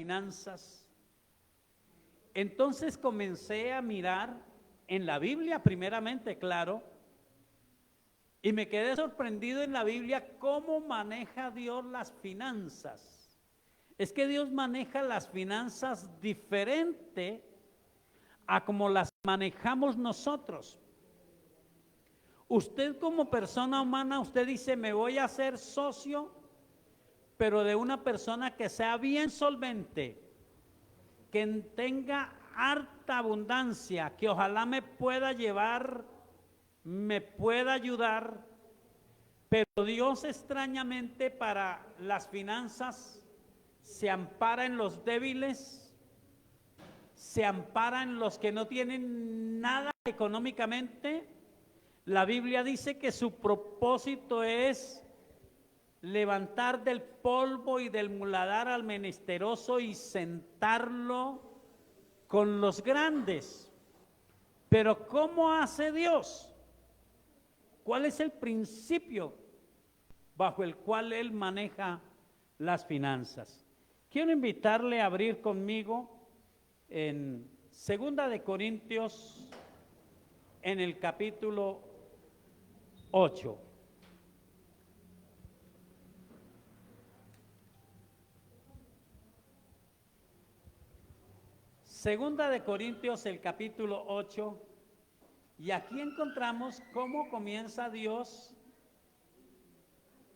finanzas. Entonces comencé a mirar en la Biblia primeramente, claro, y me quedé sorprendido en la Biblia cómo maneja Dios las finanzas. Es que Dios maneja las finanzas diferente a como las manejamos nosotros. Usted como persona humana, usted dice, me voy a hacer socio, pero de una persona que sea bien solvente, que tenga harta abundancia, que ojalá me pueda llevar, me pueda ayudar. Pero Dios extrañamente para las finanzas se ampara en los débiles, se ampara en los que no tienen nada económicamente. La Biblia dice que su propósito es levantar del polvo y del muladar al menesteroso y sentarlo con los grandes. Pero ¿cómo hace Dios? ¿Cuál es el principio bajo el cual Él maneja las finanzas? Quiero invitarle a abrir conmigo en 2 de Corintios, en el capítulo 8. Segunda de Corintios, el capítulo 8, y aquí encontramos cómo comienza Dios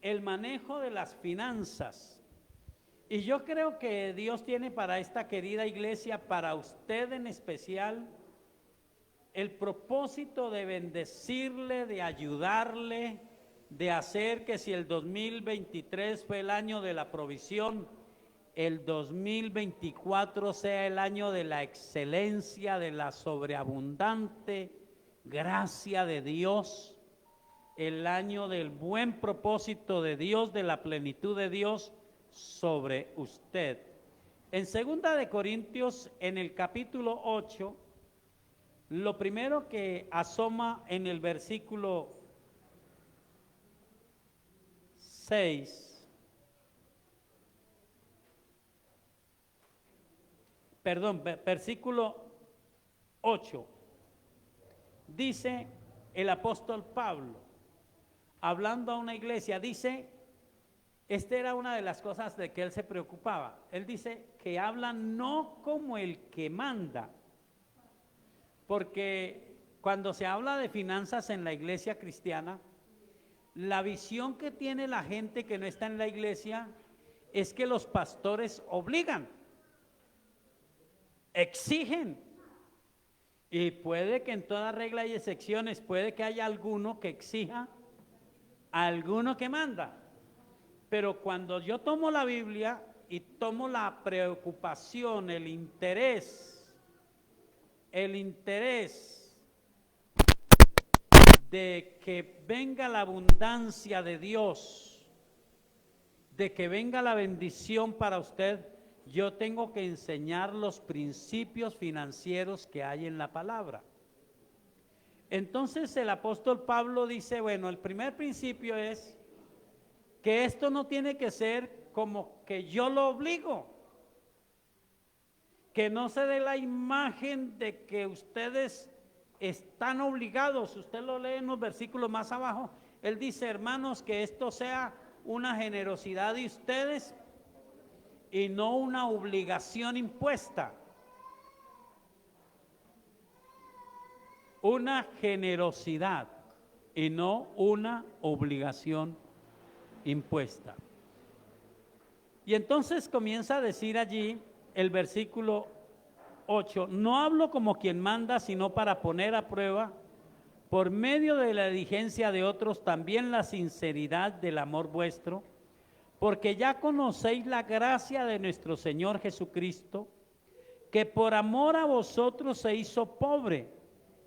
el manejo de las finanzas. Y yo creo que Dios tiene para esta querida iglesia, para usted en especial, el propósito de bendecirle, de ayudarle, de hacer que si el 2023 fue el año de la provisión, el 2024 sea el año de la excelencia, de la sobreabundante gracia de Dios, el año del buen propósito de Dios, de la plenitud de Dios sobre usted. En 2 de Corintios, en el capítulo 8, lo primero que asoma en el versículo 6, versículo 8, dice el apóstol Pablo, hablando a una iglesia, dice, esta era una de las cosas de que él se preocupaba. Él dice que habla no como el que manda, porque cuando se habla de finanzas en la iglesia cristiana, la visión que tiene la gente que no está en la iglesia es que los pastores obligan, exigen, y puede que en toda regla hay excepciones, puede que haya alguno que exija, alguno que manda. Pero cuando yo tomo la Biblia y tomo la preocupación, el interés de que venga la abundancia de Dios, de que venga la bendición para usted, yo tengo que enseñar los principios financieros que hay en la palabra. Entonces el apóstol Pablo dice, bueno, el primer principio es que esto no tiene que ser como que yo lo obligo, que no se dé la imagen de que ustedes están obligados. Usted lo lee en los versículos más abajo, él dice, hermanos, que esto sea una generosidad de ustedes y no una obligación impuesta. Una generosidad y no una obligación impuesta. Y entonces comienza a decir allí el versículo 8, no hablo como quien manda, sino para poner a prueba, por medio de la diligencia de otros, también la sinceridad del amor vuestro, porque ya conocéis la gracia de nuestro Señor Jesucristo, que por amor a vosotros se hizo pobre,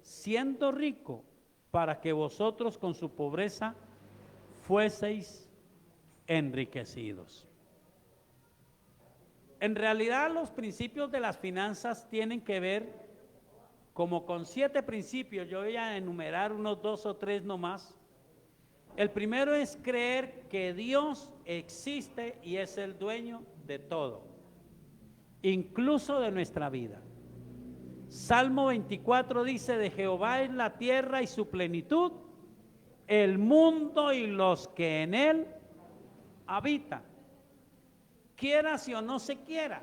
siendo rico, para que vosotros con su pobreza fueseis enriquecidos. En realidad los principios de las finanzas tienen que ver como con 7 principios. Yo voy a enumerar unos 2 o 3 nomás. El primero es creer que Dios existe y es el dueño de todo. incluso de nuestra vida. Salmo 24 dice: de Jehová es la tierra y su plenitud, el mundo y los que en él habitan. Quiera si o no se quiera,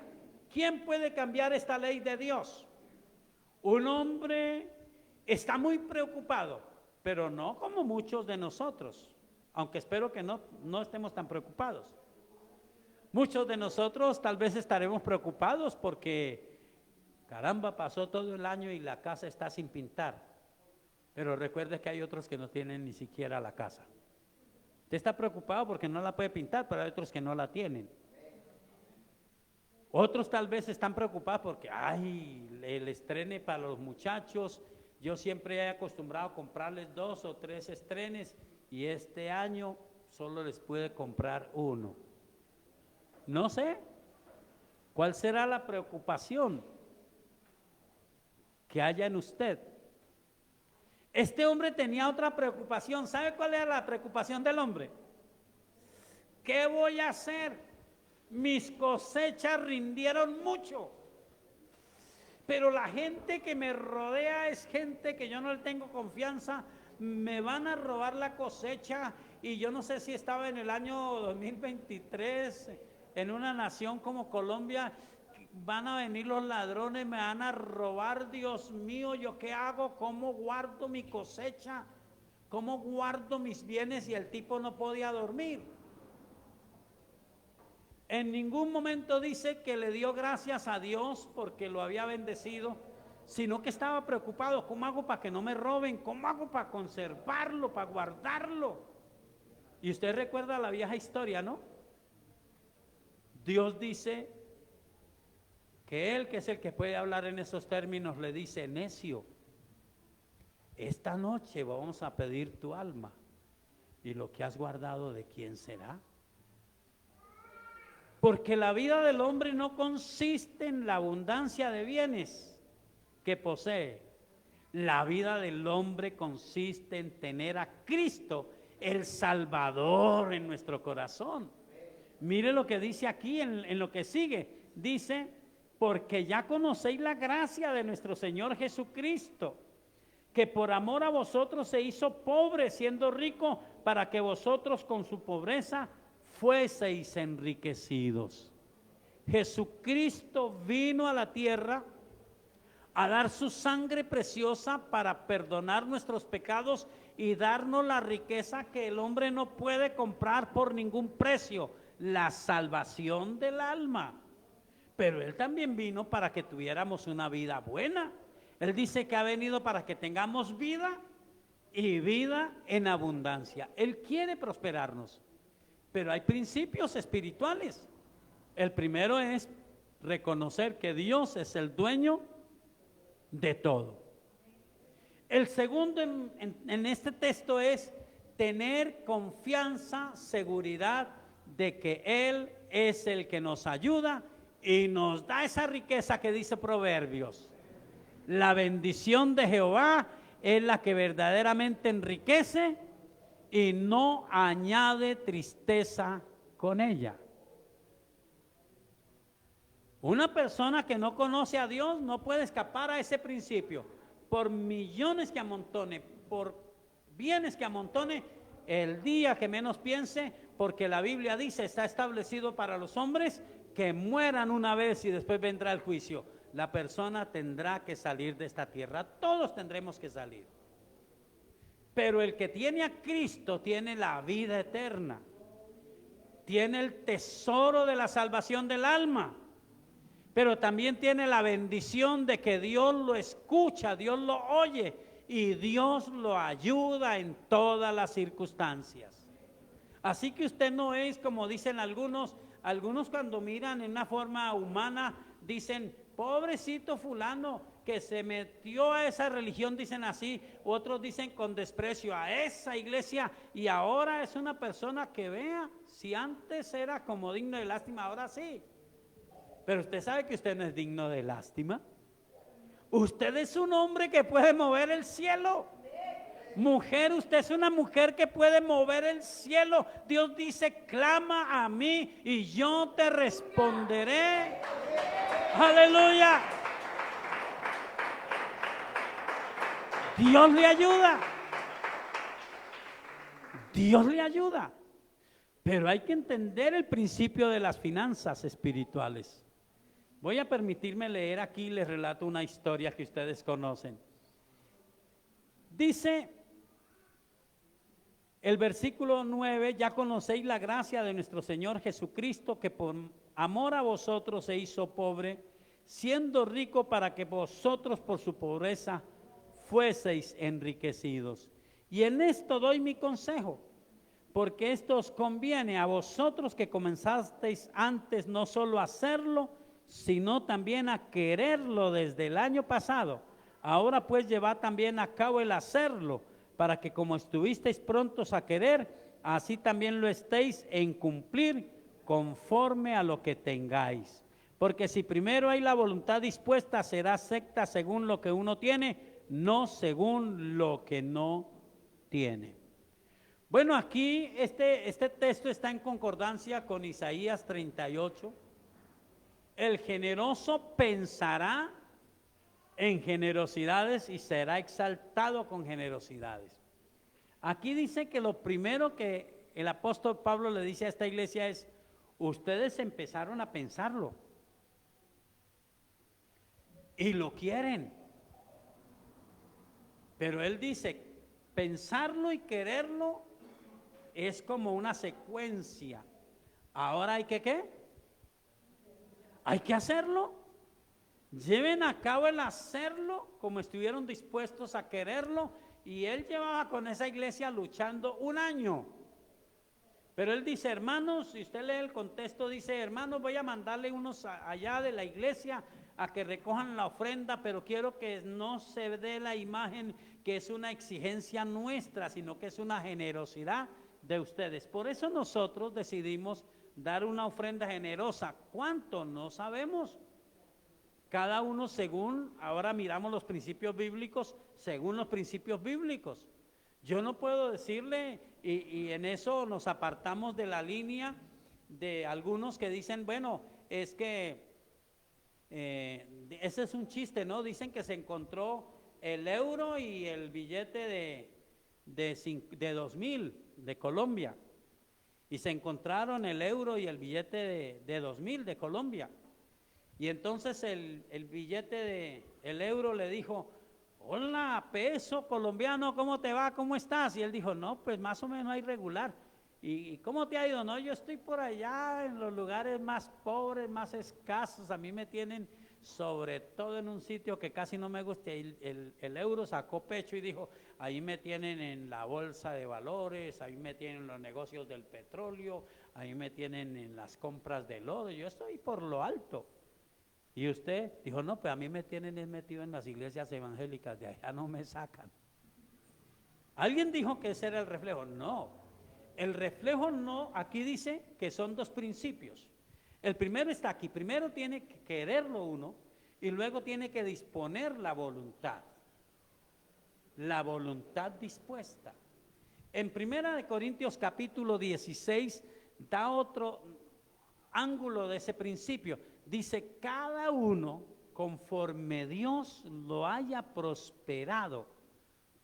¿quién puede cambiar esta ley de Dios? Un hombre está muy preocupado, pero no como muchos de nosotros, aunque espero que no estemos tan preocupados. Muchos de nosotros tal vez estaremos preocupados porque, caramba, pasó todo el año y la casa está sin pintar. Pero recuerde que hay otros que no tienen ni siquiera la casa. Usted está preocupado porque no la puede pintar, pero hay otros que no la tienen. Otros tal vez están preocupados porque, el estrene para los muchachos. Yo siempre he acostumbrado a comprarles 2 o 3 estrenes y este año solo les pude comprar 1. No sé cuál será la preocupación que haya en usted. Este hombre tenía otra preocupación. ¿Sabe cuál era la preocupación del hombre? ¿Qué voy a hacer? Mis cosechas rindieron mucho, pero la gente que me rodea es gente que yo no le tengo confianza. Me van a robar la cosecha. Y yo no sé si estaba en el año 2023 en una nación como Colombia. Van a venir los ladrones, me van a robar. Dios mío, ¿yo qué hago? ¿Cómo guardo mi cosecha? ¿Cómo guardo mis bienes? Y el tipo no podía dormir. En ningún momento dice que le dio gracias a Dios porque lo había bendecido, sino que estaba preocupado. ¿Cómo hago para que no me roben? ¿Cómo hago para conservarlo, para guardarlo? Y usted recuerda la vieja historia, ¿no? Dios dice que Él, que es el que puede hablar en esos términos, le dice: necio, esta noche vamos a pedir tu alma, y lo que has guardado, ¿de quién será? Porque la vida del hombre no consiste en la abundancia de bienes que posee. La vida del hombre consiste en tener a Cristo, el Salvador, en nuestro corazón. Mire lo que dice aquí en lo que sigue. Dice: porque ya conocéis la gracia de nuestro Señor Jesucristo, que por amor a vosotros se hizo pobre, siendo rico, para que vosotros con su pobreza fueseis enriquecidos. Jesucristo vino a la tierra a dar su sangre preciosa para perdonar nuestros pecados y darnos la riqueza que el hombre no puede comprar por ningún precio, la salvación del alma. Pero Él también vino para que tuviéramos una vida buena. Él dice que ha venido para que tengamos vida y vida en abundancia. Él quiere prosperarnos. Pero hay principios espirituales. El primero es reconocer que Dios es el dueño de todo. El segundo en este texto es tener confianza, seguridad de que Él es el que nos ayuda y nos da esa riqueza que dice Proverbios. La bendición de Jehová es la que verdaderamente enriquece y no añade tristeza con ella. Una persona que no conoce a Dios no puede escapar a ese principio. Por millones que amontone, por bienes que amontone, el día que menos piense, porque la Biblia dice: está establecido para los hombres que mueran una vez y después vendrá el juicio. La persona tendrá que salir de esta tierra. Todos tendremos que salir. Pero el que tiene a Cristo tiene la vida eterna, tiene el tesoro de la salvación del alma, pero también tiene la bendición de que Dios lo escucha, Dios lo oye y Dios lo ayuda en todas las circunstancias. Así que usted no es como dicen algunos cuando miran en una forma humana, dicen: pobrecito fulano que se metió a esa religión, dicen así. Otros dicen con desprecio: a esa iglesia, y ahora es una persona que, vea, si antes era como digno de lástima, ahora sí. Pero usted sabe que usted no es digno de lástima. Usted es un hombre que puede mover el cielo. Mujer, usted es una mujer que puede mover el cielo. Dios dice: clama a mí y yo te responderé. Aleluya. Dios le ayuda. Dios le ayuda. Pero hay que entender el principio de las finanzas espirituales. Voy a permitirme leer aquí, les relato una historia que ustedes conocen. Dice el versículo 9, ya conocéis la gracia de nuestro Señor Jesucristo, que por amor a vosotros se hizo pobre, siendo rico para que vosotros por su pobreza fueseis enriquecidos. Y en esto doy mi consejo, porque esto os conviene a vosotros que comenzasteis antes no solo a hacerlo, sino también a quererlo desde el año pasado. Ahora pues llevad también a cabo el hacerlo, para que como estuvisteis prontos a querer, así también lo estéis en cumplir conforme a lo que tengáis. Porque si primero hay la voluntad dispuesta, será acepta según lo que uno tiene, no según lo que no tiene. Bueno, aquí este texto está en concordancia con Isaías 38. El generoso pensará en generosidades y será exaltado con generosidades. Aquí dice que lo primero que el apóstol Pablo le dice a esta iglesia es: ustedes empezaron a pensarlo y lo quieren. Pero él dice, pensarlo y quererlo es como una secuencia. Ahora hay que ¿qué? Hay que hacerlo. Lleven a cabo el hacerlo como estuvieron dispuestos a quererlo. Y él llevaba con esa iglesia luchando 1 año. Pero él dice, hermanos, si usted lee el contexto, dice, hermanos, voy a mandarle unos allá de la iglesia a que recojan la ofrenda, pero quiero que no se dé la imagen que es una exigencia nuestra, sino que es una generosidad de ustedes. Por eso nosotros decidimos dar una ofrenda generosa. ¿Cuánto? No sabemos. Cada uno según, ahora miramos los principios bíblicos, según los principios bíblicos. Yo no puedo decirle, y en eso nos apartamos de la línea de algunos que dicen, bueno, es que ese es un chiste, ¿no? Dicen que se encontró el euro y el billete de 2000 de Colombia. Y se encontraron el euro y el billete de 2000 de Colombia. Y entonces el billete el euro le dijo, hola, peso colombiano, ¿cómo te va? ¿Cómo estás? Y él dijo, no, pues más o menos hay regular. ¿Y cómo te ha ido? No, yo estoy por allá en los lugares más pobres, más escasos. A mí me tienen sobre todo en un sitio que casi no me gusta. El euro sacó pecho y dijo, ahí me tienen en la bolsa de valores, ahí me tienen en los negocios del petróleo, ahí me tienen en las compras del oro. Yo estoy por lo alto. Y usted dijo, no, pues a mí me tienen metido en las iglesias evangélicas, de allá no me sacan. ¿Alguien dijo que ese era el reflejo? No, el reflejo no, aquí dice que son 2 principios. El primero está aquí, primero tiene que quererlo uno y luego tiene que disponer la voluntad dispuesta. En 1 Corintios capítulo 16 da otro ángulo de ese principio. Dice, cada uno conforme Dios lo haya prosperado,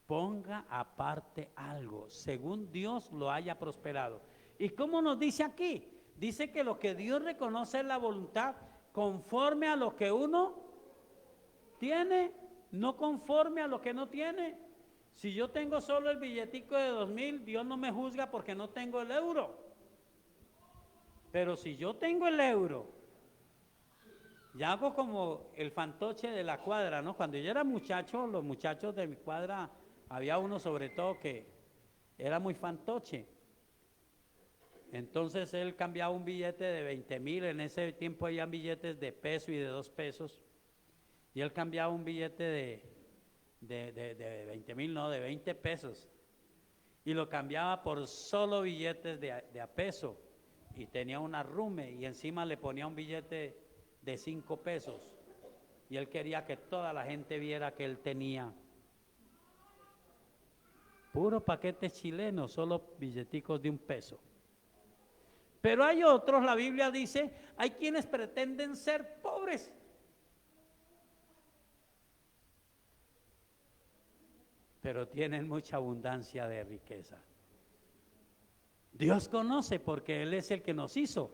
ponga aparte algo, según Dios lo haya prosperado. ¿Y cómo nos dice aquí? Dice que lo que Dios reconoce es la voluntad conforme a lo que uno tiene, no conforme a lo que no tiene. Si yo tengo solo el billetico de 2000, Dios no me juzga porque no tengo el euro. Pero si yo tengo el euro, ya hago como el fantoche de la cuadra, ¿no? Cuando yo era muchacho, los muchachos de mi cuadra, había uno sobre todo que era muy fantoche. Entonces él cambiaba un billete de 20,000, en ese tiempo había billetes de peso y de 2 pesos, y él cambiaba un billete de 20,000, no, de 20 pesos, y lo cambiaba por solo billetes de a peso, y tenía un arrume, y encima le ponía un billete de 5 pesos, y él quería que toda la gente viera que él tenía puro paquete chileno, solo billeticos de 1 peso. Pero hay otros, la Biblia dice, hay quienes pretenden ser pobres pero tienen mucha abundancia de riqueza. Dios conoce porque Él es el que nos hizo.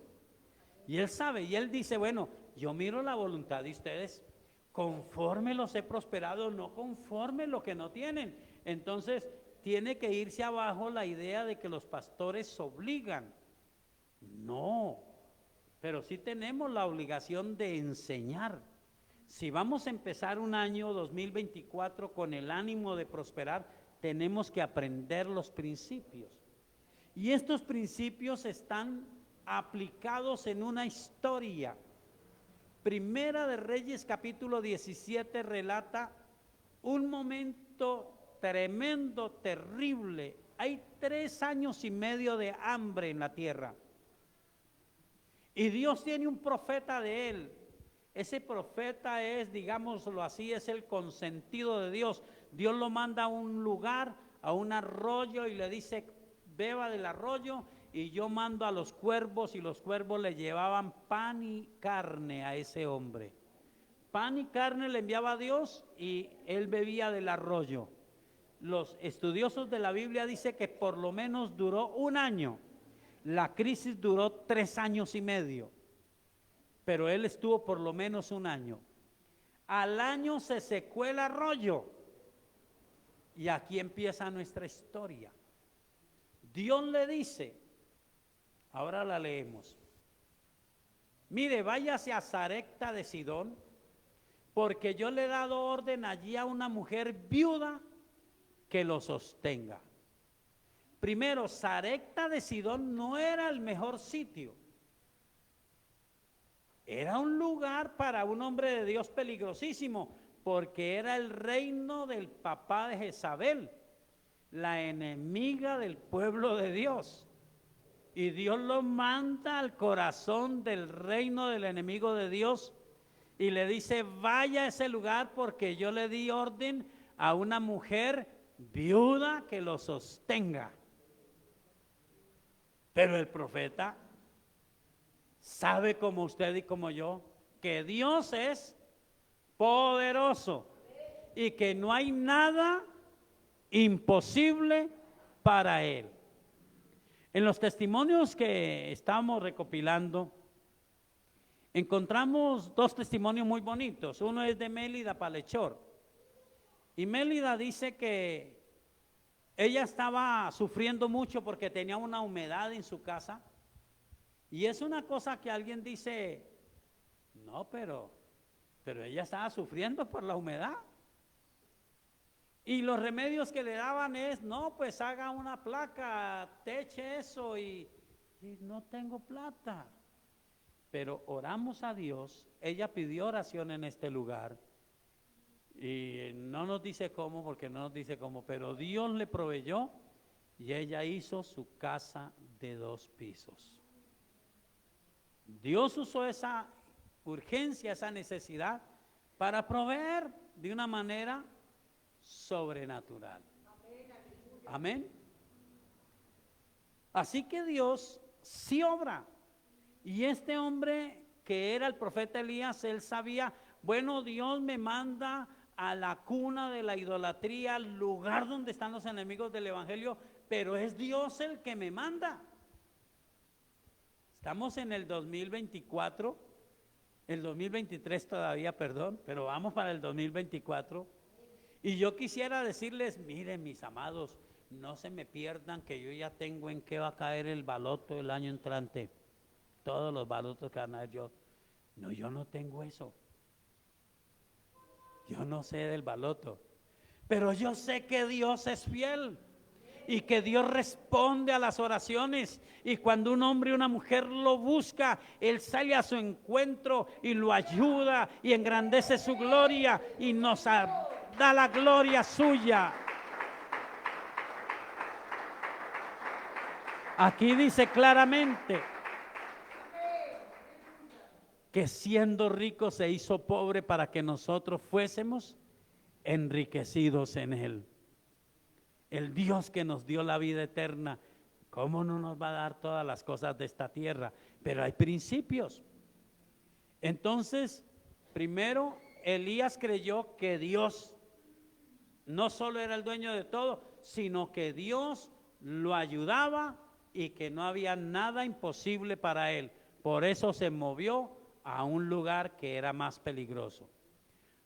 Y Él sabe, y Él dice, bueno, yo miro la voluntad de ustedes, conforme los he prosperado, no conforme lo que no tienen. Entonces, tiene que irse abajo la idea de que los pastores obligan. No, pero sí tenemos la obligación de enseñar. Si vamos a empezar un año 2024 con el ánimo de prosperar, tenemos que aprender los principios. Y estos principios están aplicados en una historia. Primera de Reyes capítulo 17 relata un momento tremendo, terrible. Hay 3 años y medio de hambre en la tierra. Y Dios tiene un profeta de él. Ese profeta es, digámoslo así, es el consentido de Dios. Dios lo manda a un lugar, a un arroyo, y le dice, beba del arroyo, y yo mando a los cuervos, y los cuervos le llevaban pan y carne a ese hombre. Pan y carne le enviaba a Dios y él bebía del arroyo. Los estudiosos de la Biblia dicen que por lo menos duró 1 año. La crisis duró 3 años y medio. Pero él estuvo por lo menos 1 año. Al año se secó el arroyo. Y aquí empieza nuestra historia. Dios le dice, ahora la leemos. Mire, váyase a Sarepta de Sidón, porque yo le he dado orden allí a una mujer viuda que lo sostenga. Primero, Sarepta de Sidón no era el mejor sitio. Era un lugar para un hombre de Dios peligrosísimo, porque era el reino del papá de Jezabel, la enemiga del pueblo de Dios. Y Dios lo manda al corazón del reino del enemigo de Dios y le dice, vaya a ese lugar porque yo le di orden a una mujer viuda que lo sostenga. Pero el profeta sabe, como usted y como yo, que Dios es poderoso y que no hay nada imposible para Él. En los testimonios que estamos recopilando, encontramos 2 testimonios muy bonitos. Uno es de Mélida Palechor. Y Mélida dice que ella estaba sufriendo mucho porque tenía una humedad en su casa. Y es una cosa que alguien dice, no, pero ella estaba sufriendo por la humedad. Y los remedios que le daban es, no, pues haga una placa, teche eso y no tengo plata. Pero oramos a Dios, ella pidió oración en este lugar y no nos dice cómo, porque no nos dice cómo, pero Dios le proveyó y ella hizo su casa de 2 pisos. Dios usó esa urgencia, esa necesidad para proveer de una manera sobrenatural. Amén. Así que Dios sí obra. Y este hombre que era el profeta Elías, él sabía, bueno, Dios me manda a la cuna de la idolatría, al lugar donde están los enemigos del evangelio, pero es Dios el que me manda. Estamos en el 2024, el 2023 todavía, perdón, pero vamos para el 2024. Y yo quisiera decirles, miren mis amados, no se me pierdan que yo ya tengo en qué va a caer el baloto el año entrante. Todos los balotos que van a ver yo no tengo eso. Yo no sé del baloto, pero yo sé que Dios es fiel y que Dios responde a las oraciones, y cuando un hombre y una mujer lo busca, Él sale a su encuentro y lo ayuda y engrandece su gloria y nos da la gloria suya. Aquí dice claramente que siendo rico se hizo pobre para que nosotros fuésemos enriquecidos en Él. El Dios que nos dio la vida eterna, ¿cómo no nos va a dar todas las cosas de esta tierra? Pero hay principios. Entonces, primero, Elías creyó que Dios no solo era el dueño de todo, sino que Dios lo ayudaba y que no había nada imposible para él. Por eso se movió a un lugar que era más peligroso.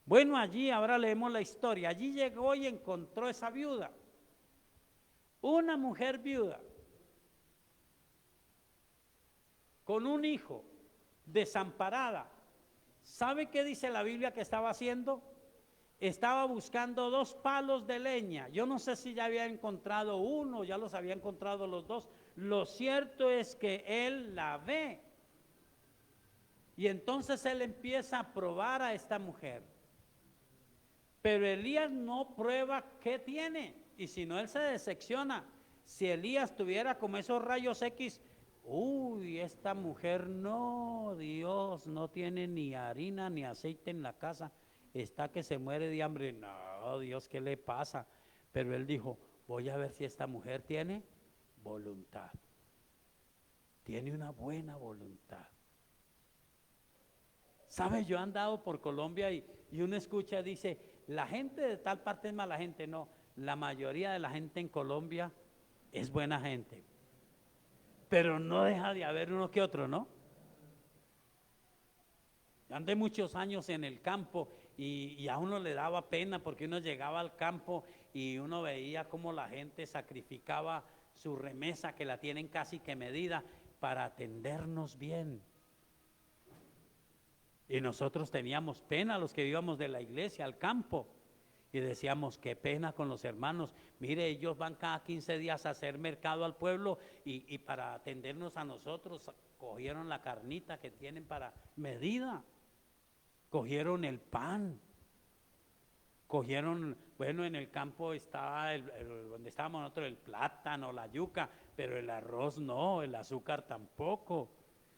Bueno, allí ahora leemos la historia. Allí llegó y encontró esa viuda, una mujer viuda, con un hijo, desamparada. ¿Sabe qué dice la Biblia que estaba haciendo? Estaba buscando 2 palos de leña. Yo no sé si ya había encontrado uno, ya los había encontrado los 2. Lo cierto es que él la ve. Y entonces él empieza a probar a esta mujer. Pero Elías no prueba qué tiene. Y si no, él se decepciona. Si Elías tuviera como esos rayos X, uy, esta mujer no, Dios, no tiene ni harina ni aceite en la casa. Está que se muere de hambre. No, Dios, ¿qué le pasa? Pero él dijo, voy a ver si esta mujer tiene voluntad. Tiene una buena voluntad. ¿Sabes? Yo he andado por Colombia y uno escucha, dice, la gente de tal parte es mala gente. No, la mayoría de la gente en Colombia es buena gente. Pero no deja de haber uno que otro, ¿no? Andé muchos años en el campo y a uno le daba pena porque uno llegaba al campo y uno veía cómo la gente sacrificaba su remesa, que la tienen casi que medida, para atendernos bien. Y nosotros teníamos pena los que íbamos de la iglesia al campo y decíamos, qué pena con los hermanos. Mire, ellos van cada 15 días a hacer mercado al pueblo y para atendernos a nosotros cogieron la carnita que tienen para medida, cogieron el pan, cogieron, bueno, en el campo estaba donde estábamos nosotros, el plátano, la yuca, pero el arroz no, el azúcar tampoco.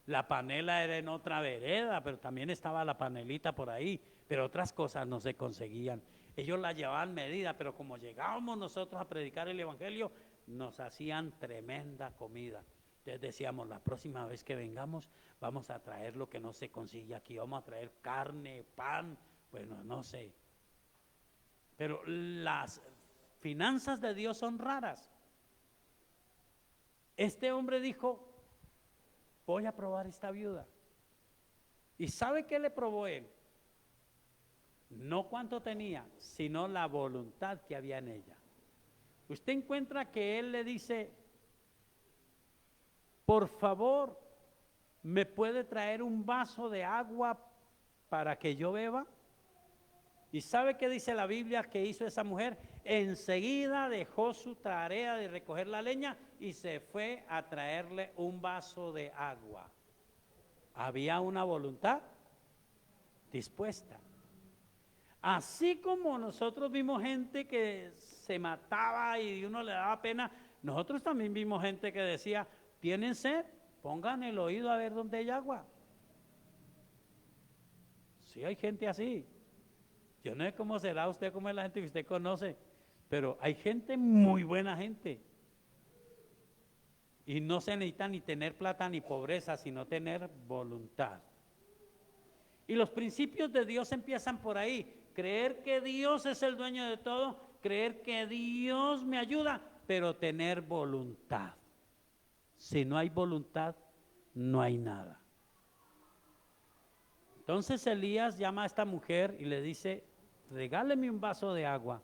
La panela era en otra vereda, pero también estaba la panelita por ahí, pero otras cosas no se conseguían. Ellos la llevaban medida, pero como llegábamos nosotros a predicar el evangelio, nos hacían tremenda comida. Entonces decíamos, la próxima vez que vengamos, vamos a traer lo que no se consigue aquí, vamos a traer carne, pan, bueno, no sé. Pero las finanzas de Dios son raras. Este hombre dijo, voy a probar esta viuda. ¿Y sabe qué le probó él? No cuánto tenía, sino la voluntad que había en ella. Usted encuentra que él le dice, por favor, ¿me puede traer un vaso de agua para que yo beba? ¿Y sabe qué dice la Biblia que hizo esa mujer? Enseguida dejó su tarea de recoger la leña y se fue a traerle un vaso de agua. Había una voluntad dispuesta. Así como nosotros vimos gente que se mataba y uno le daba pena, nosotros también vimos gente que decía, ¿tienen sed? Pongan el oído a ver dónde hay agua. Sí, hay gente así. Yo no sé cómo será usted, cómo es la gente que usted conoce, pero hay gente muy buena gente. Y no se necesita ni tener plata ni pobreza, sino tener voluntad. Y los principios de Dios empiezan por ahí. Creer que Dios es el dueño de todo, creer que Dios me ayuda, pero tener voluntad. Si no hay voluntad, no hay nada. Entonces Elías llama a esta mujer y le dice, regáleme un vaso de agua.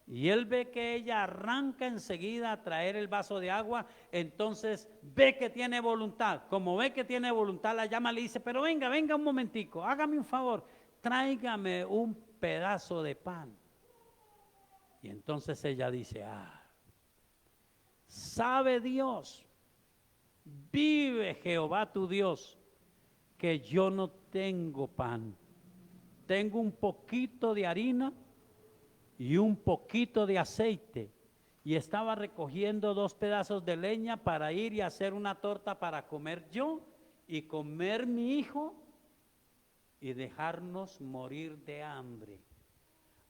Y él ve que ella arranca enseguida a traer el vaso de agua, entonces ve que tiene voluntad. Como ve que tiene voluntad, la llama y le dice, pero venga un momentico, hágame un favor, tráigame un pedazo de pan. Y entonces ella dice, sabe Dios, vive Jehová tu Dios, que yo no tengo pan, tengo un poquito de harina y un poquito de aceite, y estaba recogiendo 2 pedazos de leña para ir y hacer una torta para comer yo y comer mi hijo y dejarnos morir de hambre.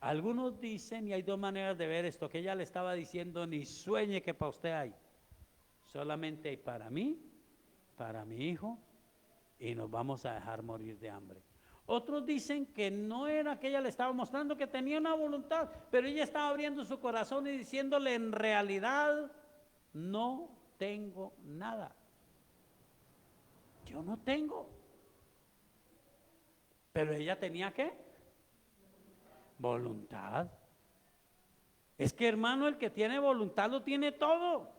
Algunos dicen, y hay 2 maneras de ver esto, que ella le estaba diciendo, ni sueñe que para usted hay, solamente hay para mí, para mi hijo, y nos vamos a dejar morir de hambre. Otros dicen que no era que ella le estaba mostrando que tenía una voluntad, pero ella estaba abriendo su corazón y diciéndole en realidad no tengo nada. Yo no tengo. Pero ella tenía ¿qué? Voluntad. Es que hermano, el que tiene voluntad lo tiene todo.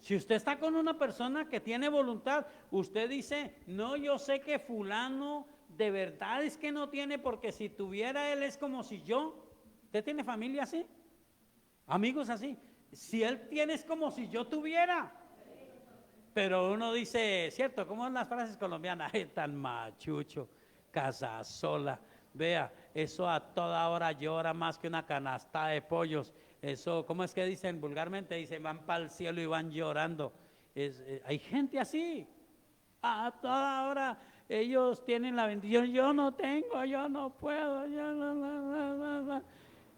Si usted está con una persona que tiene voluntad, usted dice, no, yo sé que fulano de verdad es que no tiene, porque si tuviera él es como si yo. ¿Usted tiene familia así? Amigos así. Si él tiene es como si yo tuviera. Pero uno dice, ¿cierto? ¿Cómo son las frases colombianas? Ay, tan machucho, casa sola. Vea, eso a toda hora llora más que una canasta de pollos. Eso, ¿cómo es que dicen vulgarmente? Dicen, van para el cielo y van llorando. Hay gente así. A toda hora ellos tienen la bendición. Yo no tengo, yo no puedo, yo no.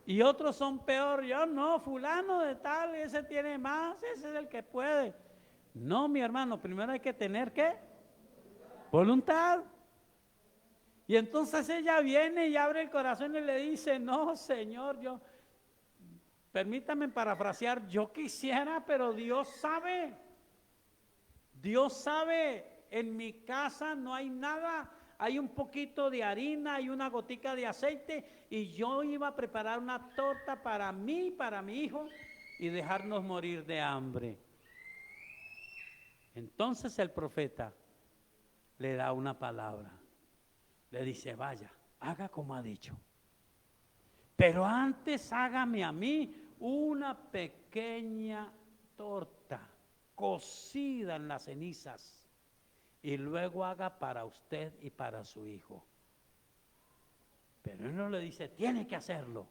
Y otros son peor. Yo no, fulano de tal, ese tiene más, ese es el que puede. No, mi hermano, primero hay que tener ¿qué? Voluntad. Y entonces ella viene y abre el corazón y le dice, no, Señor, permítame parafrasear, yo quisiera, pero Dios sabe. Dios sabe, en mi casa no hay nada, hay un poquito de harina, hay una gotica de aceite y yo iba a preparar una torta para mí, para mi hijo y dejarnos morir de hambre. Entonces el profeta le da una palabra, le dice, vaya, haga como ha dicho, pero antes hágame a mí una pequeña torta cocida en las cenizas y luego haga para usted y para su hijo. Pero él no le dice, tiene que hacerlo.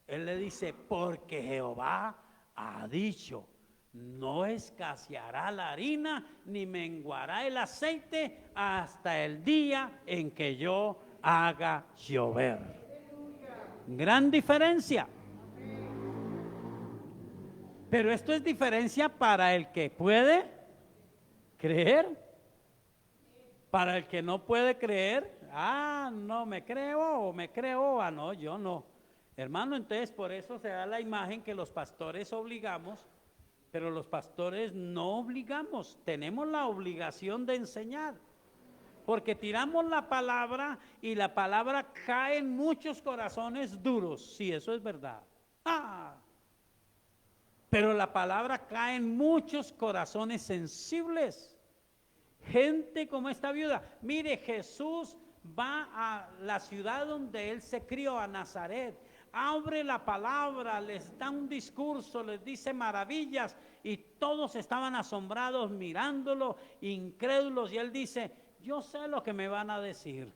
Él le dice, porque Jehová ha dicho, no escaseará la harina ni menguará el aceite hasta el día en que yo haga llover. Gran diferencia. Pero esto es diferencia para el que puede creer. Para el que no puede creer, no me creo o me creo, no, yo no. Hermano, entonces por eso se da la imagen que los pastores obligamos, pero los pastores no obligamos, tenemos la obligación de enseñar. Porque tiramos la palabra y la palabra cae en muchos corazones duros, sí, eso es verdad. Pero la palabra cae en muchos corazones sensibles. Gente como esta viuda. Mire, Jesús va a la ciudad donde él se crió, a Nazaret. Abre la palabra, les da un discurso, les dice maravillas y todos estaban asombrados mirándolo, incrédulos. Y él dice, yo sé lo que me van a decir.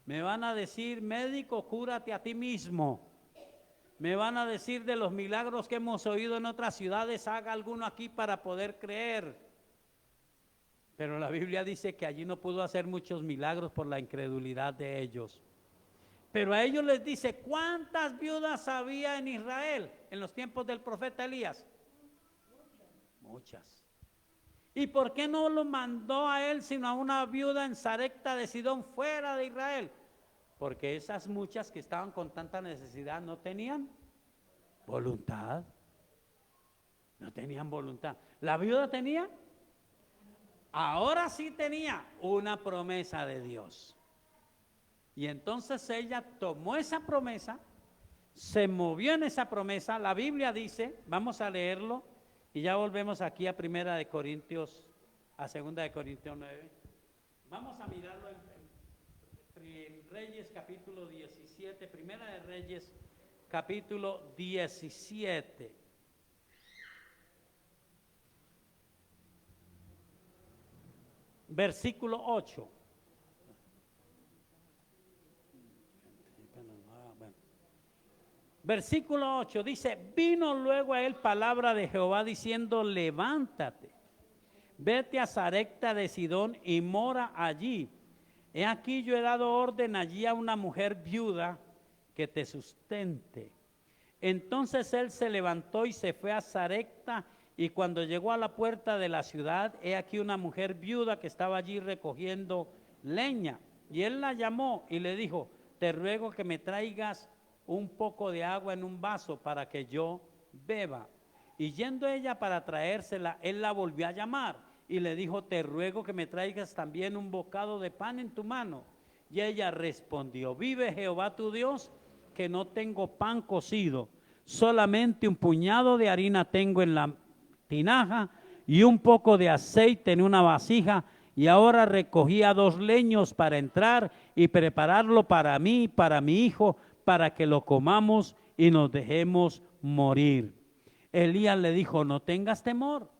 Me van a decir, médico, cúrate a ti mismo. Me van a decir de los milagros que hemos oído en otras ciudades, haga alguno aquí para poder creer. Pero la Biblia dice que allí no pudo hacer muchos milagros por la incredulidad de ellos. Pero a ellos les dice, ¿cuántas viudas había en Israel en los tiempos del profeta Elías? Muchas. ¿Y por qué no lo mandó a él sino a una viuda en Sarepta de Sidón fuera de Israel? Porque esas muchas que estaban con tanta necesidad no tenían voluntad. No tenían voluntad. ¿La viuda tenía? Ahora sí tenía una promesa de Dios. Y entonces ella tomó esa promesa, se movió en esa promesa. La Biblia dice, vamos a leerlo y ya volvemos aquí a Primera de Corintios, a Segunda de Corintios 9. Vamos a mirarlo en Reyes capítulo 17, Primera de Reyes capítulo 17. Versículo 8. Versículo 8 dice, vino luego a él palabra de Jehová diciendo, levántate, vete a Sarepta de Sidón y mora allí. He aquí yo he dado orden allí a una mujer viuda que te sustente. Entonces él se levantó y se fue a Sarepta Y cuando llegó a la puerta de la ciudad, he aquí una mujer viuda que estaba allí recogiendo leña. Y él la llamó y le dijo: te ruego que me traigas un poco de agua en un vaso para que yo beba. Y yendo ella para traérsela, él la volvió a llamar y le dijo: te ruego que me traigas también un bocado de pan en tu mano. Y ella respondió: vive Jehová tu Dios, que no tengo pan cocido, solamente un puñado de harina tengo en la tinaja y un poco de aceite en una vasija, y ahora recogía 2 leños para entrar y prepararlo para mí y para mi hijo, para que lo comamos y nos dejemos morir. Elías le dijo: no tengas temor,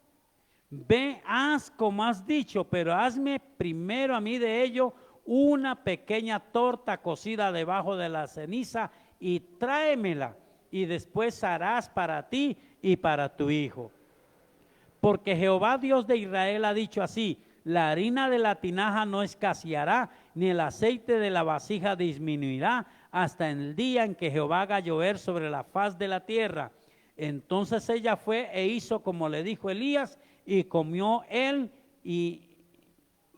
ve, haz como has dicho, pero hazme primero a mí de ello una pequeña torta cocida debajo de la ceniza y tráemela, y después harás para ti y para tu hijo. Porque Jehová Dios de Israel ha dicho así: la harina de la tinaja no escaseará, ni el aceite de la vasija disminuirá, hasta el día en que Jehová haga llover sobre la faz de la tierra. Entonces ella fue e hizo como le dijo Elías, y comió él y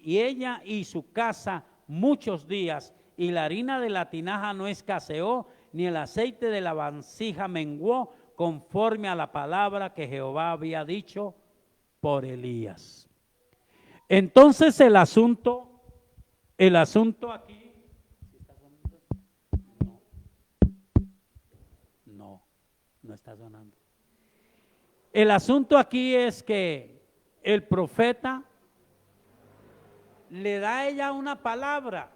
ella y su casa muchos días, y la harina de la tinaja no escaseó, ni el aceite de la vasija menguó, conforme a la palabra que Jehová había dicho por Elías. Entonces el asunto aquí, no está sonando. El asunto aquí es que el profeta le da a ella una palabra.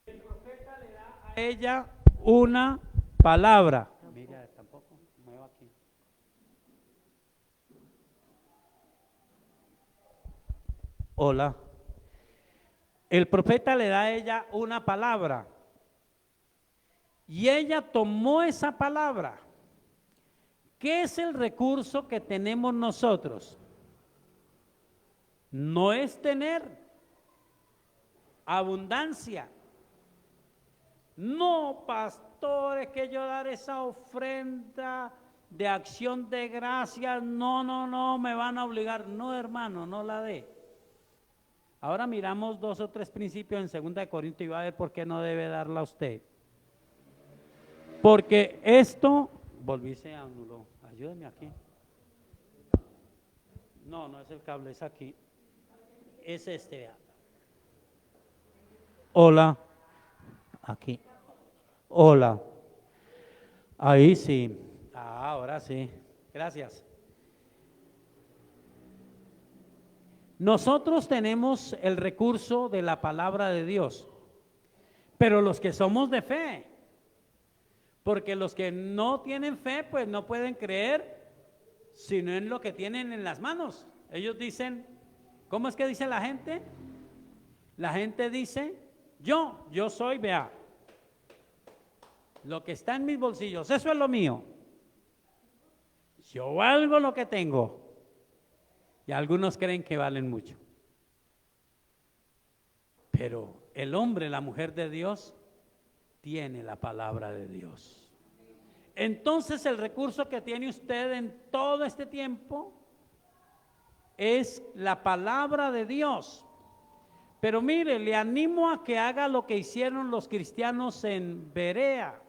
El profeta le da a ella una palabra. Mira, tampoco muevo aquí. Hola. El profeta le da a ella una palabra. Y ella tomó esa palabra. ¿Qué es el recurso que tenemos nosotros? No es tener abundancia. No, pastor, es que yo dar esa ofrenda de acción de gracias, no, me van a obligar. No, hermano, no la dé. Ahora miramos 2 o 3 principios en 2 Corintios y va a ver por qué no debe darla a usted. Porque esto, volvíse a anuló, ayúdeme aquí. No es el cable, es aquí. Es este. Hola, aquí. Hola. Ahí sí. Ahora sí. Gracias. Nosotros tenemos el recurso de la palabra de Dios, pero los que somos de fe, porque los que no tienen fe, pues no pueden creer, sino en lo que tienen en las manos. Ellos dicen, ¿cómo es que dice la gente? La gente dice, yo soy, vea, lo que está en mis bolsillos, eso es lo mío. Yo valgo lo que tengo. Y algunos creen que valen mucho. Pero el hombre, la mujer de Dios, tiene la palabra de Dios. Entonces el recurso que tiene usted en todo este tiempo es la palabra de Dios. Pero mire, le animo a que haga lo que hicieron los cristianos en Berea.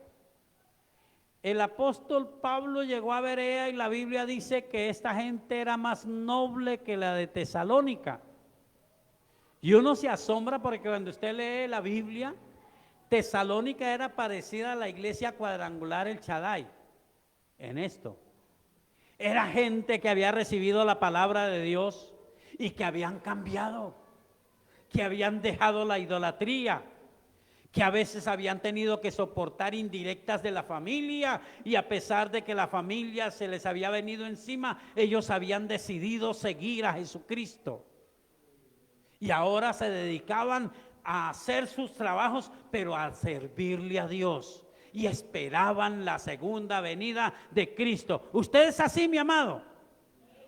El apóstol Pablo llegó a Berea y la Biblia dice que esta gente era más noble que la de Tesalónica. Y uno se asombra porque cuando usted lee la Biblia, Tesalónica era parecida a la iglesia cuadrangular El Shaddai en esto. Era gente que había recibido la palabra de Dios y que habían cambiado, que habían dejado la idolatría, que a veces habían tenido que soportar indirectas de la familia, y a pesar de que la familia se les había venido encima, ellos habían decidido seguir a Jesucristo. Y ahora se dedicaban a hacer sus trabajos, pero a servirle a Dios, y esperaban la segunda venida de Cristo. ¿Usted es así, mi amado?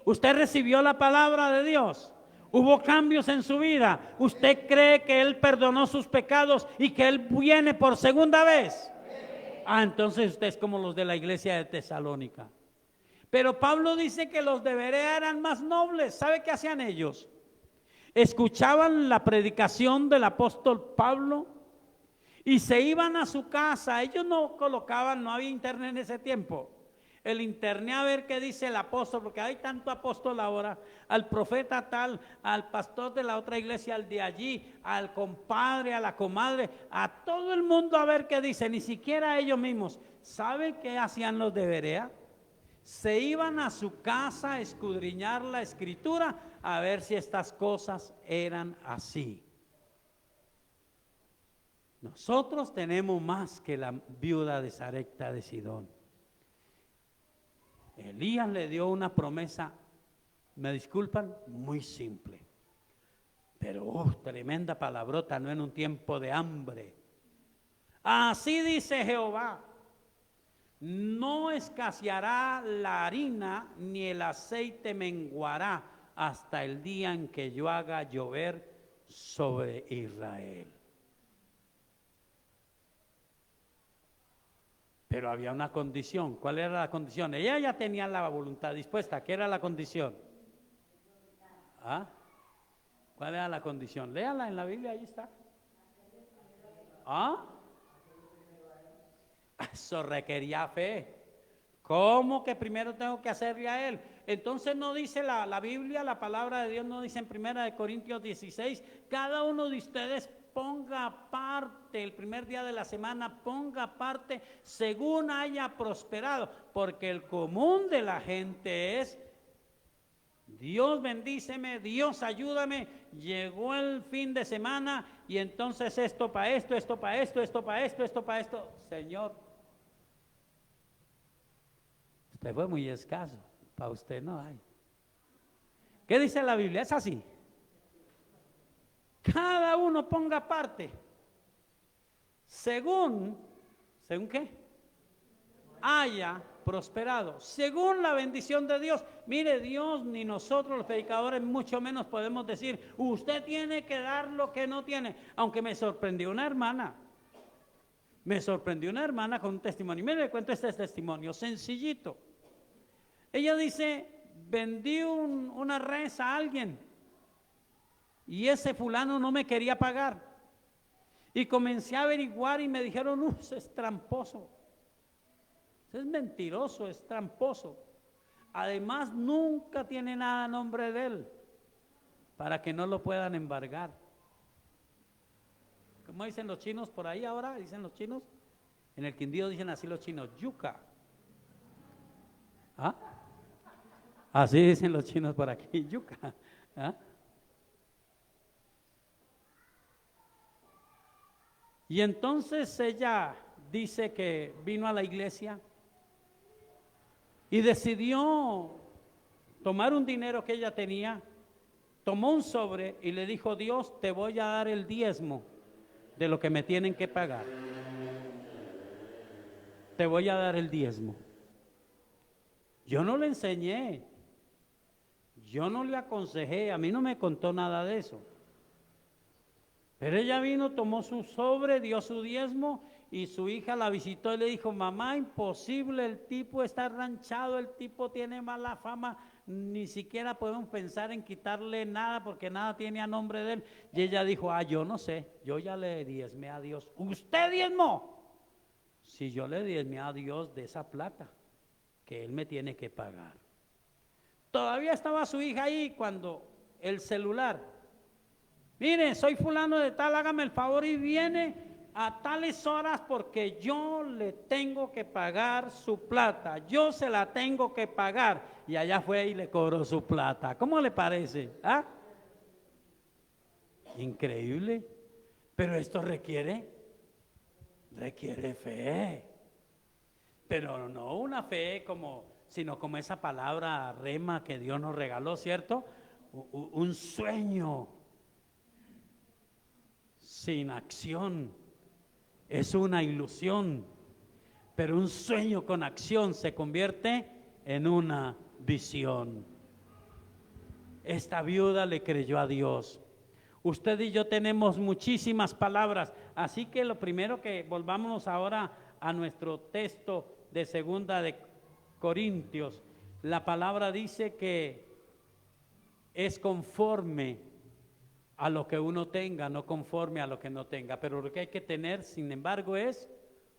¿Usted recibió la palabra de Dios? ¿Hubo cambios en su vida? ¿Usted cree que Él perdonó sus pecados y que Él viene por segunda vez? Entonces usted es como los de la iglesia de Tesalónica. Pero Pablo dice que los de Berea eran más nobles. ¿Sabe qué hacían ellos? Escuchaban la predicación del apóstol Pablo y se iban a su casa. Ellos no colocaban, no había internet en ese tiempo. El internet, a ver qué dice el apóstol, porque hay tanto apóstol ahora, al profeta tal, al pastor de la otra iglesia, al de allí, al compadre, a la comadre, a todo el mundo a ver qué dice, ni siquiera ellos mismos. ¿Saben qué hacían los de Berea? Se iban a su casa a escudriñar la escritura a ver si estas cosas eran así. Nosotros tenemos más que la viuda de Sarepta de Sidón. Elías le dio una promesa, me disculpan, muy simple, pero tremenda palabrota, no en un tiempo de hambre. Así dice Jehová: no escaseará la harina ni el aceite menguará hasta el día en que yo haga llover sobre Israel. Pero había una condición. ¿Cuál era la condición? Ella ya tenía la voluntad dispuesta. ¿Qué era la condición? ¿Ah? ¿Cuál era la condición? Léala en la Biblia, ahí está. ¿Ah? Eso requería fe. ¿Cómo que primero tengo que hacerle a él? Entonces no dice la Biblia, la palabra de Dios no dice en 1 Corintios 16, cada uno de ustedes ponga aparte el primer día de la semana, ponga aparte según haya prosperado, porque el común de la gente es: Dios bendíceme, Dios ayúdame, llegó el fin de semana y entonces esto para esto, esto para esto, esto para esto, esto para esto. Señor, usted fue muy escaso, para usted no hay. ¿Qué dice la Biblia? Es así. Cada uno ponga parte según qué haya prosperado, según la bendición de Dios. Mire, Dios ni nosotros los predicadores mucho menos podemos decir: usted tiene que dar lo que no tiene. Aunque me sorprendió una hermana con un testimonio. Mire, le cuento este testimonio sencillito. Ella dice: vendí una res a alguien y ese fulano no me quería pagar, y comencé a averiguar y me dijeron: ese es tramposo, ese es mentiroso, es tramposo. Además nunca tiene nada a nombre de él para que no lo puedan embargar. ¿Cómo dicen los chinos por ahí ahora? Dicen los chinos, en el Quindío dicen así los chinos: yuca. ¿Ah? Así dicen los chinos por aquí, yuca. ¿Ah? Y entonces ella dice que vino a la iglesia y decidió tomar un dinero que ella tenía, tomó un sobre y le dijo: Dios, te voy a dar el diezmo de lo que me tienen que pagar. Te voy a dar el diezmo. Yo no le enseñé, yo no le aconsejé, a mí no me contó nada de eso. Pero ella vino, tomó su sobre, dio su diezmo y su hija la visitó y le dijo: mamá, imposible, el tipo está ranchado, el tipo tiene mala fama, ni siquiera podemos pensar en quitarle nada porque nada tiene a nombre de él. Y ella dijo: yo no sé, yo ya le diezmé a Dios. ¿Usted diezmó? Si yo le diezmé a Dios de esa plata que él me tiene que pagar. Todavía estaba su hija ahí cuando el celular: mire, soy fulano de tal, hágame el favor y viene a tales horas porque yo le tengo que pagar su plata, yo se la tengo que pagar. Y allá fue y le cobró su plata. ¿Cómo le parece? ¿Ah? Increíble. Pero esto requiere fe. Pero no una fe sino como esa palabra rema que Dios nos regaló, ¿cierto? Un sueño sin acción es una ilusión, pero un sueño con acción se convierte en una visión. Esta viuda le creyó a Dios. Usted y yo tenemos muchísimas palabras, así que lo primero que volvámonos ahora a nuestro texto de Segunda de Corintios, la palabra dice que es conforme a lo que uno tenga, no conforme a lo que no tenga. Pero lo que hay que tener, sin embargo, es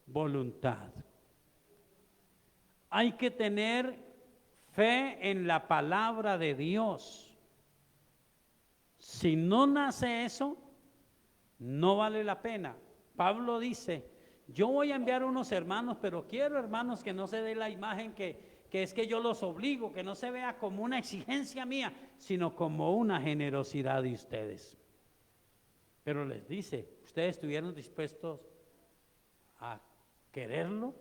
voluntad. Hay que tener fe en la palabra de Dios. Si no nace eso, no vale la pena. Pablo dice, yo voy a enviar unos hermanos, pero quiero, hermanos, que no se dé la imagen que es que yo los obligo, que no se vea como una exigencia mía, sino como una generosidad de ustedes. Pero les dice, ¿ustedes estuvieron dispuestos a quererlo?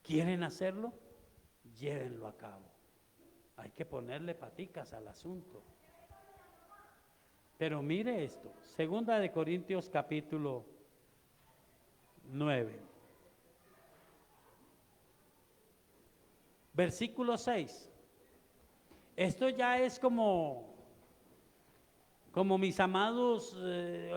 ¿Quieren hacerlo? Llévenlo a cabo. Hay que ponerle paticas al asunto. Pero mire esto, Segunda de Corintios capítulo 9. Versículo 6. Esto ya es como mis amados,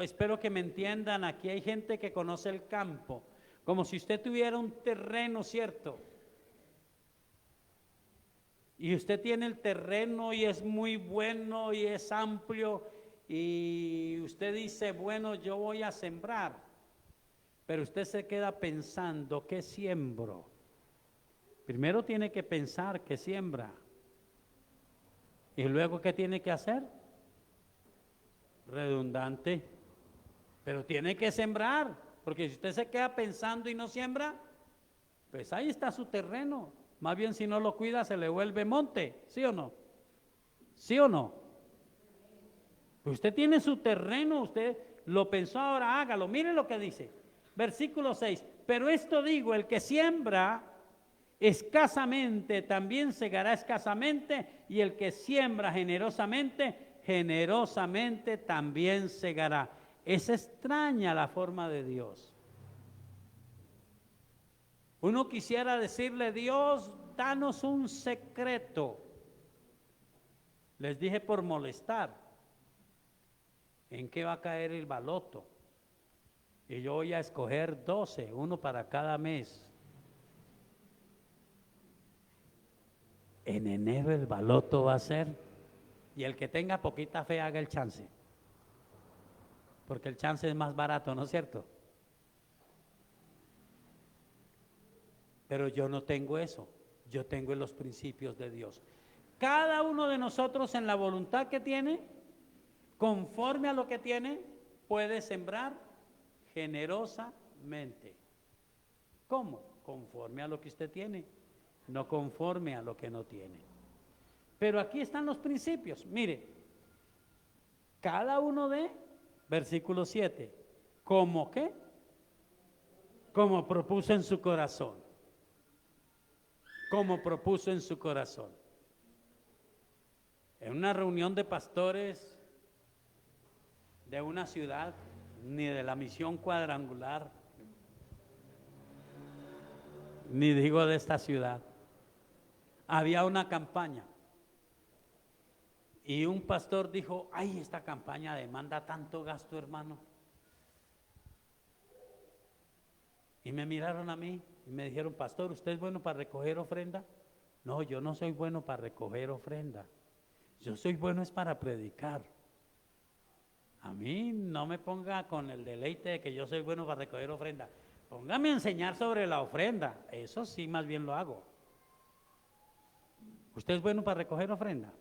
espero que me entiendan, aquí hay gente que conoce el campo, como si usted tuviera un terreno, ¿cierto? Y usted tiene el terreno y es muy bueno y es amplio y usted dice, bueno, yo voy a sembrar, pero usted se queda pensando, ¿qué siembro? Primero tiene que pensar qué siembra y luego ¿qué tiene que hacer? Redundante, pero tiene que sembrar, porque si usted se queda pensando y no siembra, pues ahí está su terreno. Más bien si no lo cuida se le vuelve monte, ¿sí o no? ¿Sí o no? Pues usted tiene su terreno, usted lo pensó, ahora hágalo. Mire lo que dice, versículo 6, pero esto digo, el que siembra escasamente también segará escasamente, y el que siembra generosamente, generosamente también segará. Es extraña la forma de Dios. Uno quisiera decirle, Dios, danos un secreto. Les dije por molestar, ¿en qué va a caer el baloto? Y yo voy a escoger 12, uno para cada mes. En enero el baloto va a ser, y el que tenga poquita fe haga el chance, porque el chance es más barato, ¿no es cierto? Pero yo no tengo eso, yo tengo los principios de Dios. Cada uno de nosotros en la voluntad que tiene, conforme a lo que tiene, puede sembrar generosamente. ¿Cómo? Conforme a lo que usted tiene, no conforme a lo que no tiene. Pero aquí están los principios. Mire, cada uno de, versículo 7, ¿cómo qué? Como propuso en su corazón. Como propuso en su corazón. En una reunión de pastores de una ciudad, ni de la misión cuadrangular, ni digo de esta ciudad, había una campaña y un pastor dijo, ay, esta campaña demanda tanto gasto, hermano. Y me miraron a mí y me dijeron, pastor, ¿usted es bueno para recoger ofrenda? No, yo no soy bueno para recoger ofrenda, yo soy bueno es para predicar. A mí no me ponga con el deleite de que yo soy bueno para recoger ofrenda, póngame a enseñar sobre la ofrenda, eso sí más bien lo hago. ¿Usted es bueno para recoger ofrenda?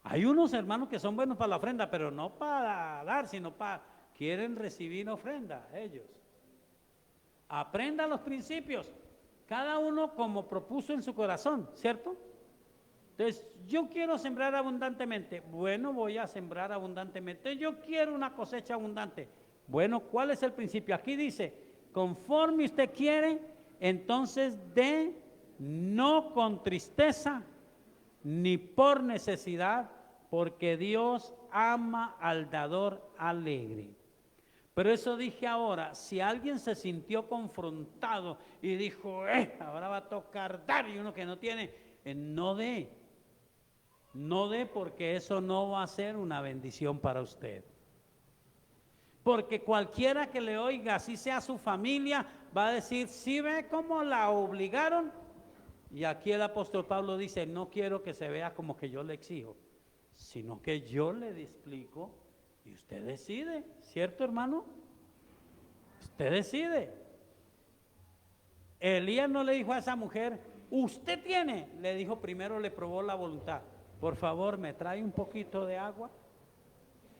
Hay unos hermanos que son buenos para la ofrenda, pero no para dar, sino para, quieren recibir ofrenda ellos. Aprendan los principios, cada uno como propuso en su corazón, ¿cierto? Entonces, yo quiero sembrar abundantemente, bueno, voy a sembrar abundantemente. Yo quiero una cosecha abundante, bueno, ¿cuál es el principio? Aquí dice, conforme usted quiere, entonces dé, no con tristeza, ni por necesidad, porque Dios ama al dador alegre. Pero eso dije ahora, si alguien se sintió confrontado y dijo, ahora va a tocar dar, y uno que no tiene, no dé. No dé, porque eso no va a ser una bendición para usted. Porque cualquiera que le oiga, así sea su familia, va a decir, ¿sí ve cómo la obligaron? Y aquí el apóstol Pablo dice, no quiero que se vea como que yo le exijo, sino que yo le explico y usted decide, ¿cierto, hermano? Usted decide. Elías no le dijo a esa mujer, usted tiene, le dijo primero, le probó la voluntad. Por favor, me trae un poquito de agua.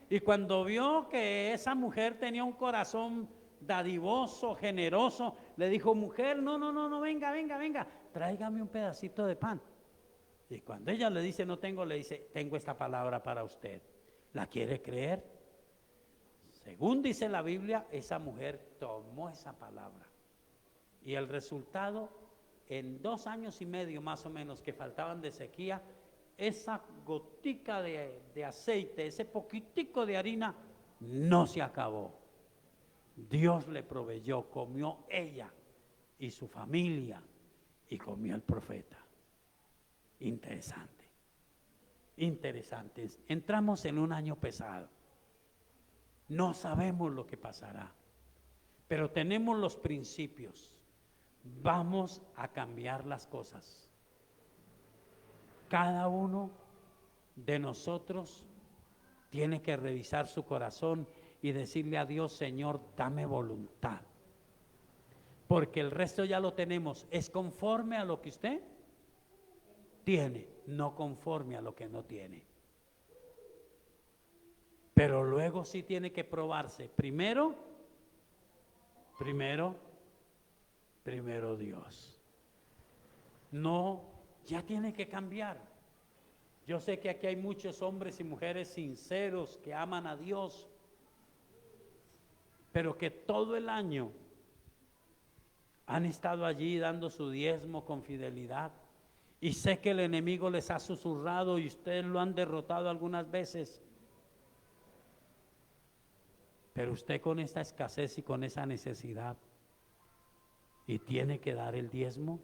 Y cuando vio que esa mujer tenía un corazón dadivoso, generoso, le dijo, mujer, no, venga, tráigame un pedacito de pan. Y cuando ella le dice, no tengo, le dice, tengo esta palabra para usted. ¿La quiere creer? Según dice la Biblia, esa mujer tomó esa palabra. Y el resultado, en 2 años y medio más o menos que faltaban de sequía, esa gotica de aceite, ese poquitico de harina, no se acabó. Dios le proveyó, comió ella y su familia y comió el profeta. Interesante, interesante. Entramos en un año pesado. No sabemos lo que pasará, pero tenemos los principios. Vamos a cambiar las cosas. Cada uno de nosotros tiene que revisar su corazón y decirle a Dios, Señor, dame voluntad. Porque el resto ya lo tenemos. Es conforme a lo que usted tiene, no conforme a lo que no tiene. Pero luego sí tiene que probarse. Primero Dios. No, ya tiene que cambiar. Yo sé que aquí hay muchos hombres y mujeres sinceros que aman a Dios, pero que todo el año han estado allí dando su diezmo con fidelidad. Y sé que el enemigo les ha susurrado y ustedes lo han derrotado algunas veces. Pero usted con esta escasez y con esa necesidad, ¿y tiene que dar el diezmo?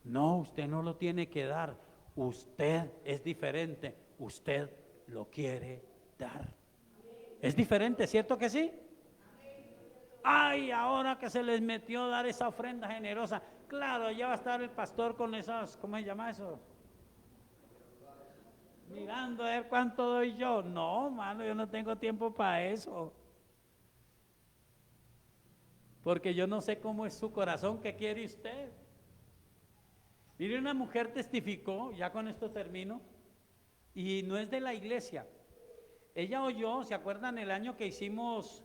No, usted no lo tiene que dar. Usted es diferente. Usted lo quiere dar. Es diferente, ¿cierto que sí? Ay, ahora que se les metió dar esa ofrenda generosa. Claro, ya va a estar el pastor con esas, ¿cómo se llama eso? Mirando a ver cuánto doy yo. No, mano, yo no tengo tiempo para eso. Porque yo no sé cómo es su corazón, ¿qué quiere usted? Mire, una mujer testificó, ya con esto termino, y no es de la iglesia. Ella oyó, ¿se acuerdan el año que hicimos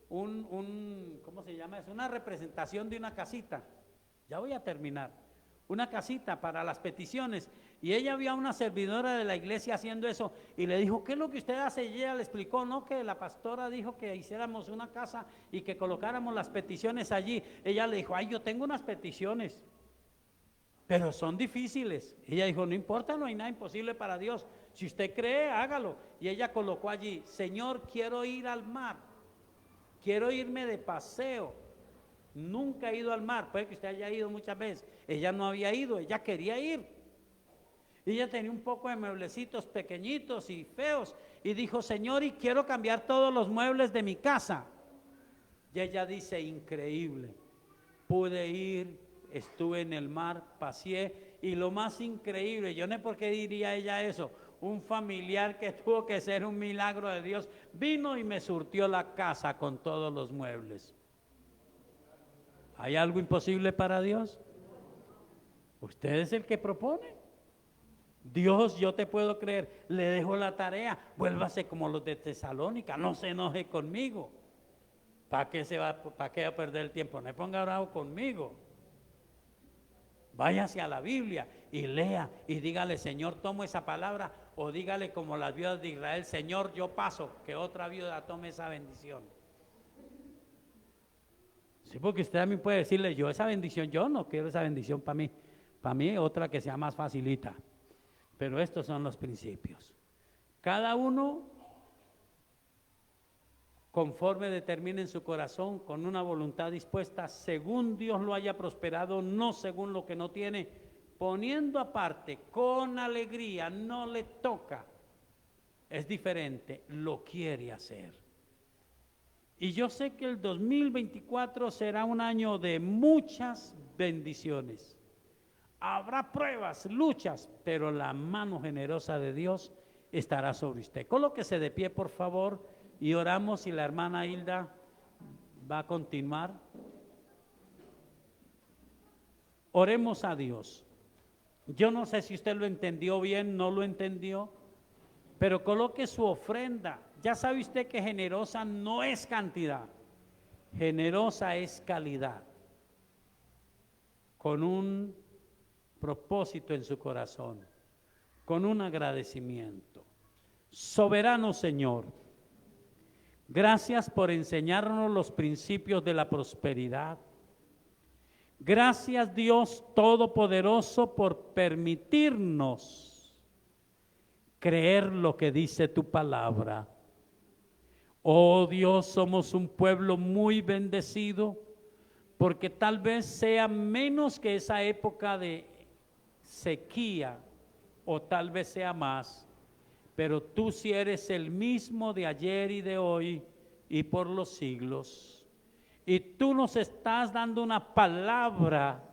¿cómo se llama eso? Una representación de una casita. Ya voy a terminar. Una casita para las peticiones. Y ella vio a una servidora de la iglesia haciendo eso y le dijo, ¿qué es lo que usted hace? Y ella le explicó, no, que la pastora dijo que hiciéramos una casa y que colocáramos las peticiones allí. Ella le dijo, ay, yo tengo unas peticiones, pero son difíciles. Ella dijo, no importa, no hay nada imposible para Dios. Si usted cree, hágalo. Y ella colocó allí, Señor, quiero ir al mar. Quiero irme de paseo. Nunca he ido al mar. Puede que usted haya ido muchas veces. Ella no había ido, ella quería ir. Ella tenía un poco de mueblecitos pequeñitos y feos. Y dijo, Señor, y quiero cambiar todos los muebles de mi casa. Y ella dice, increíble. Pude ir, estuve en el mar, paseé. Y lo más increíble, yo no sé por qué diría ella eso. Un familiar que tuvo que ser un milagro de Dios, vino y me surtió la casa con todos los muebles. ¿Hay algo imposible para Dios? Usted es el que propone. Dios, yo te puedo creer, le dejo la tarea, vuélvase como los de Tesalónica, no se enoje conmigo. ¿Para qué va a perder el tiempo? No me ponga bravo conmigo. Váyase a la Biblia y lea y dígale, Señor, tomo esa palabra, o dígale como las viudas de Israel, Señor, yo paso, que otra viuda tome esa bendición. Sí, porque usted también puede decirle, yo esa bendición, yo no quiero esa bendición para mí otra que sea más facilita. Pero estos son los principios. Cada uno, conforme determine en su corazón, con una voluntad dispuesta, según Dios lo haya prosperado, no según lo que no tiene, poniendo aparte, con alegría, no le toca, es diferente, lo quiere hacer. Y yo sé que el 2024 será un año de muchas bendiciones. Habrá pruebas, luchas, pero la mano generosa de Dios estará sobre usted. Colóquese de pie, por favor, y oramos, y la hermana Hilda va a continuar. Oremos a Dios. Yo no sé si usted lo entendió bien, no lo entendió, pero coloque su ofrenda. Ya sabe usted que generosa no es cantidad, generosa es calidad, con un propósito en su corazón, con un agradecimiento. Soberano Señor, gracias por enseñarnos los principios de la prosperidad. Gracias, Dios Todopoderoso, por permitirnos creer lo que dice tu palabra. Oh Dios, somos un pueblo muy bendecido, porque tal vez sea menos que esa época de sequía, o tal vez sea más, pero tú sí eres el mismo de ayer y de hoy y por los siglos. Y tú nos estás dando una palabra,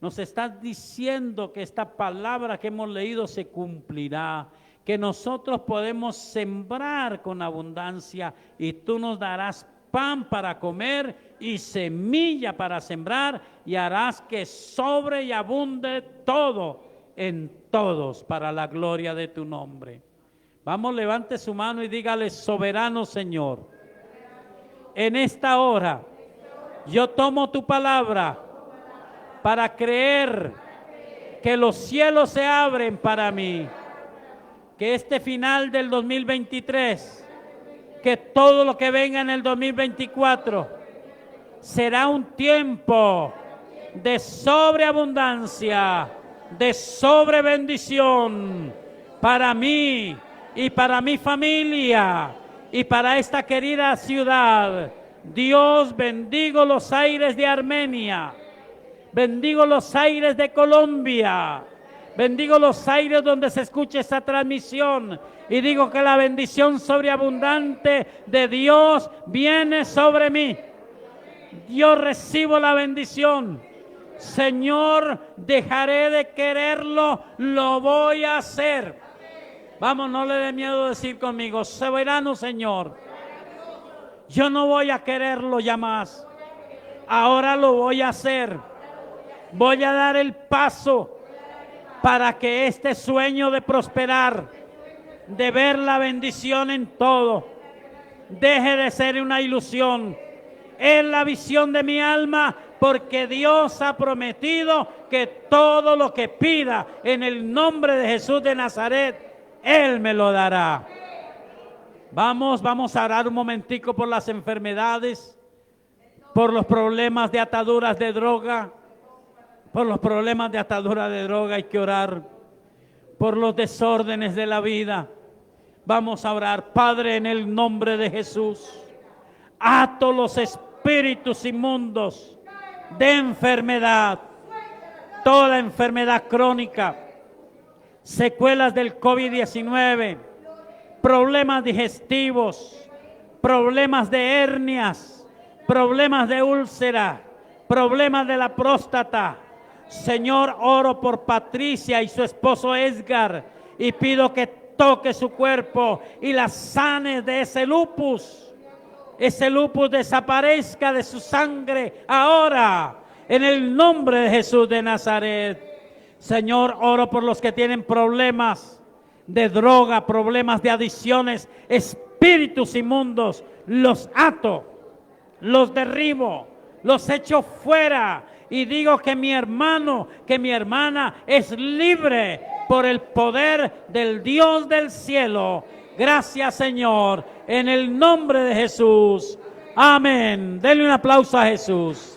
nos estás diciendo que esta palabra que hemos leído se cumplirá, que nosotros podemos sembrar con abundancia y tú nos darás pan para comer y semilla para sembrar, y harás que sobre y abunde todo en todos para la gloria de tu nombre. Vamos, levante su mano y dígale: soberano Señor, en esta hora yo tomo tu palabra para creer que los cielos se abren para mí, que este final del 2023, que todo lo que venga en el 2024 será un tiempo de sobreabundancia, de sobrebendición para mí y para mi familia y para esta querida ciudad. Dios, bendigo los aires de Armenia, bendigo los aires de Colombia, bendigo los aires donde se escucha esta transmisión, y digo que la bendición sobreabundante de Dios viene sobre mí. Yo recibo la bendición. Señor, dejaré de quererlo, lo voy a hacer. Vamos, no le dé miedo decir conmigo: soberano Señor, yo no voy a quererlo ya más, ahora lo voy a hacer. Voy a dar el paso para que este sueño de prosperar, de ver la bendición en todo, deje de ser una ilusión. Es la visión de mi alma, porque Dios ha prometido que todo lo que pida en el nombre de Jesús de Nazaret, Él me lo dará. Vamos a orar un momentico por las enfermedades, por los problemas de ataduras de droga. Por los problemas de atadura de droga hay que orar. Por los desórdenes de la vida vamos a orar. Padre, en el nombre de Jesús, ato los espíritus inmundos de enfermedad, toda enfermedad crónica, secuelas del COVID-19, problemas digestivos, problemas de hernias, problemas de úlcera, problemas de la próstata. Señor, oro por Patricia y su esposo Edgar y pido que toque su cuerpo y la sane de ese lupus. Ese lupus desaparezca de su sangre ahora, en el nombre de Jesús de Nazaret. Señor, oro por los que tienen problemas de droga, problemas de adicciones, espíritus inmundos. Los ato, los derribo, los echo fuera. Y digo que mi hermano, que mi hermana es libre por el poder del Dios del cielo. Gracias, Señor, en el nombre de Jesús. Amén. Denle un aplauso a Jesús.